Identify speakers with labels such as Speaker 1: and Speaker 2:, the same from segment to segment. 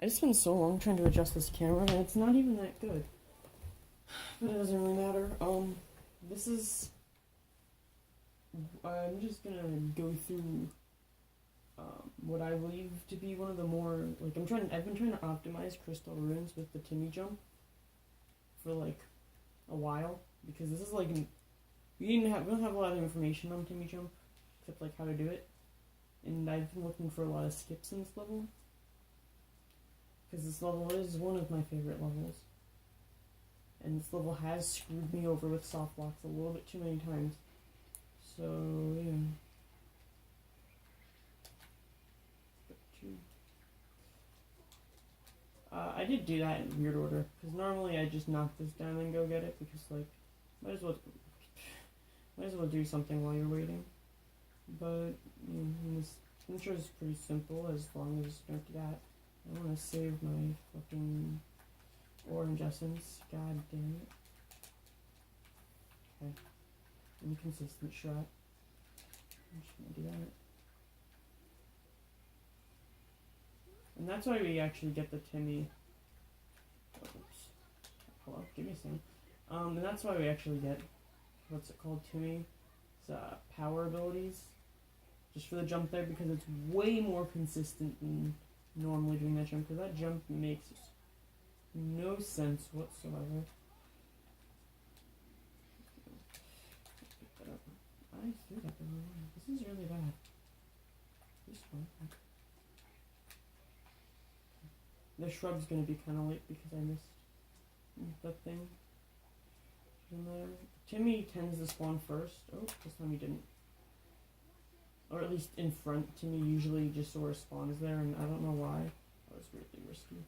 Speaker 1: I just spent so long trying to adjust this camera, and it's not even that good. But it doesn't really matter. This is... I'm just gonna go through what I believe to be one of the more... I've been trying to optimize Crystal Ruins with the Timmy jump for, a while. Because this is, we don't have a lot of information on Timmy jump, except, how to do it. And I've been looking for a lot of skips in this level. Because this level is one of my favorite levels. And this level has screwed me over with soft blocks a little bit too many times. So, yeah. I did do that in weird order, because normally I just knock this down and go get it, because, might as well do something while you're waiting. But, this intro is pretty simple, as long as you don't do that. I want to save my fucking orange essence. God damn it. Okay. Inconsistent shot. I'm just gonna do that. And that's why we actually get the Timmy. Oh, oops. Hello, give me a second. And that's why we actually get, what's it called, Timmy? It's, power abilities. Just for the jump there, because it's way more consistent than normally doing that jump, because that jump makes no sense whatsoever. Pick that up. I threw that the wrong way. This is really bad. This one. The shrub's gonna be kind of late because I missed that thing. In there. Timmy tends to spawn first. Oh, this time he didn't. Or at least in front, Timmy usually just sort of spawns there, and I don't know why. That was weirdly risky.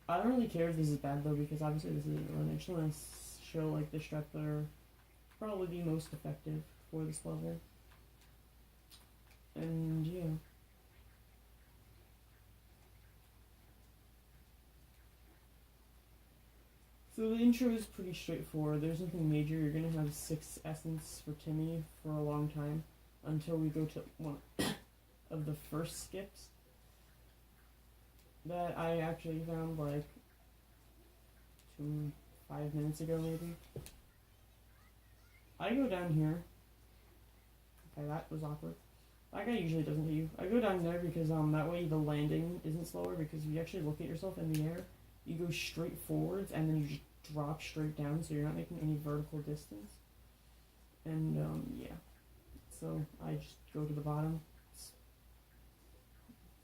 Speaker 1: I don't really care if this is bad though, because obviously this isn't run. I just want to show the strats that are probably the most effective for this level. And yeah. So the intro is pretty straightforward. There's nothing major. You're gonna have 6 essence for Timmy for a long time until we go to one of the first skips that I actually found 5 minutes ago maybe. I go down here. Okay, that was awkward. That guy usually doesn't hit you. I go down there because that way the landing isn't slower, because if you actually look at yourself in the air, you go straight forwards and then you just drop straight down, so you're not making any vertical distance. And yeah. So I just go to the bottom. It's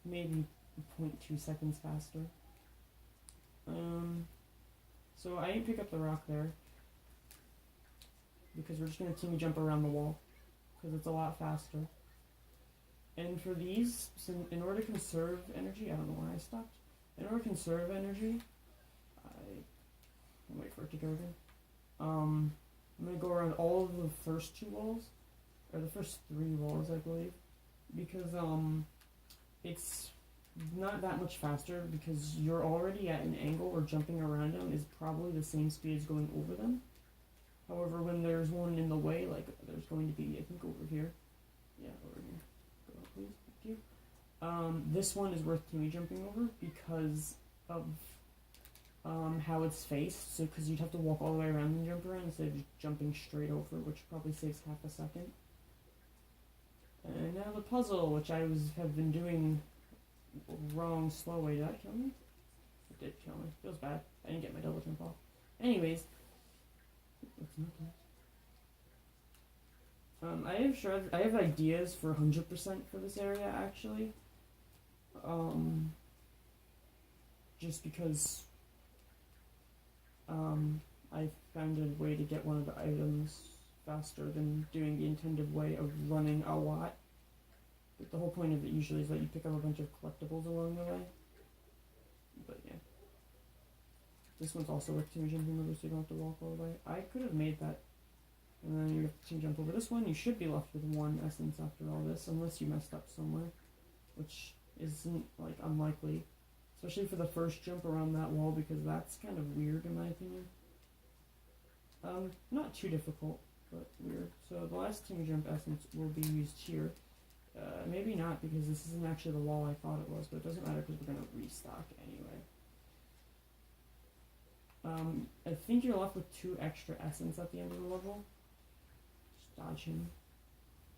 Speaker 1: maybe 0.2 seconds faster. So I didn't pick up the rock there, because we're just going to Timmy jump around the wall, because it's a lot faster. And for these, in order to conserve energy, I don't know why I stopped. In order to conserve energy, I'll wait for it to go again. I'm going to go around all of the first 2 walls, or the first 3 walls, I believe, because it's not that much faster, because you're already at an angle where jumping around them is probably the same speed as going over them. However, when there's one in the way, there's going to be, I think, over here. Yeah, over here. Go up, please. Thank you. This one is worth Timmy jumping over because of how it's faced. So, because you'd have to walk all the way around and jump around instead of just jumping straight over, which probably saves half a second. And now the puzzle, which I have been doing wrong, slow way. Did that kill me? It did kill me. Feels bad. I didn't get my double jump off. Anyways, it's not that. I have ideas for 100% for this area actually. Just because I found a way to get one of the items faster than doing the intended way of running a lot. But the whole point of it usually is that you pick up a bunch of collectibles along the way. But yeah. This one's also worth Timmy jumping over, so you don't have to walk all the way. I could have made that. And then you have to jump over this one. You should be left with 1 essence after all this, unless you messed up somewhere. Which isn't, unlikely. Especially for the first jump around that wall, because that's kind of weird in my opinion. Not too difficult, but weird. So the last Timmy jump essence will be used here. Maybe not, because this isn't actually the wall I thought it was, but it doesn't matter because we're going to restock anyway. I think you're left with 2 extra essence at the end of the level. Just dodge him.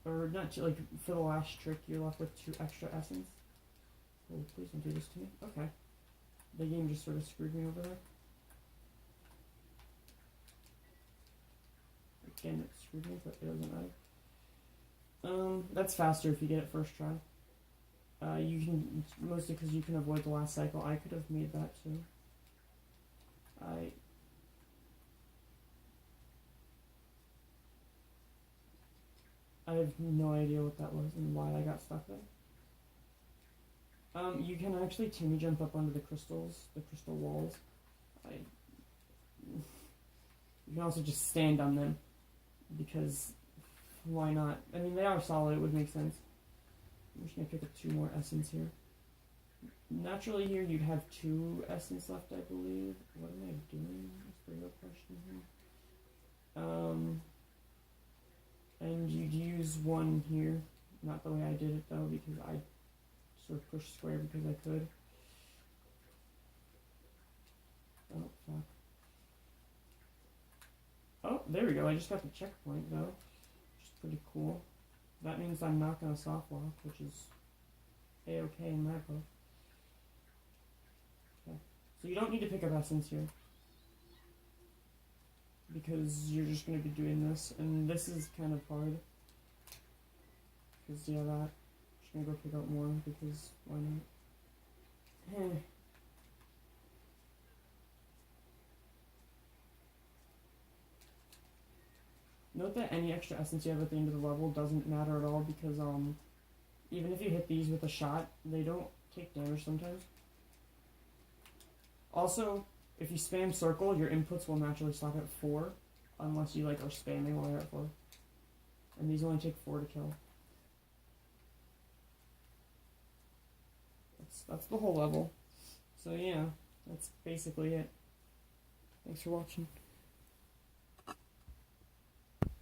Speaker 1: Or not, like, for the last trick, you're left with 2 extra essence. Oh, please don't do this to me. Okay. The game just sort of screwed me over there. Again, it screwed me, but it doesn't matter. That's faster if you get it first try. You can, mostly because you can avoid the last cycle. I could have made that too. I have no idea what that was and why I got stuck there. You can actually Timmy jump up onto the crystals, the crystal walls. You can also just stand on them, because why not? I mean, they are solid, it would make sense. I'm just gonna pick up 2 more essence here. Naturally here you'd have 2 essence left, I believe. What am I doing? That's the real question here. And you'd use 1 here. Not the way I did it though, because I sort of pushed square because I could. Oh, fuck. Oh, there we go. I just got the checkpoint though, which is pretty cool. That means I'm not going to soft lock, which is a-okay in my book. Okay. So you don't need to pick up essence here, because you're just going to be doing this, and this is kind of hard. Because, yeah, that. I'm just going to go pick up more, because why not? Note that any extra essence you have at the end of the level doesn't matter at all, because even if you hit these with a shot, they don't take damage sometimes. Also, if you spam circle, your inputs will naturally stop at 4, unless you like are spamming while you're at 4. And these only take 4 to kill. That's the whole level. So yeah, that's basically it. Thanks for watching.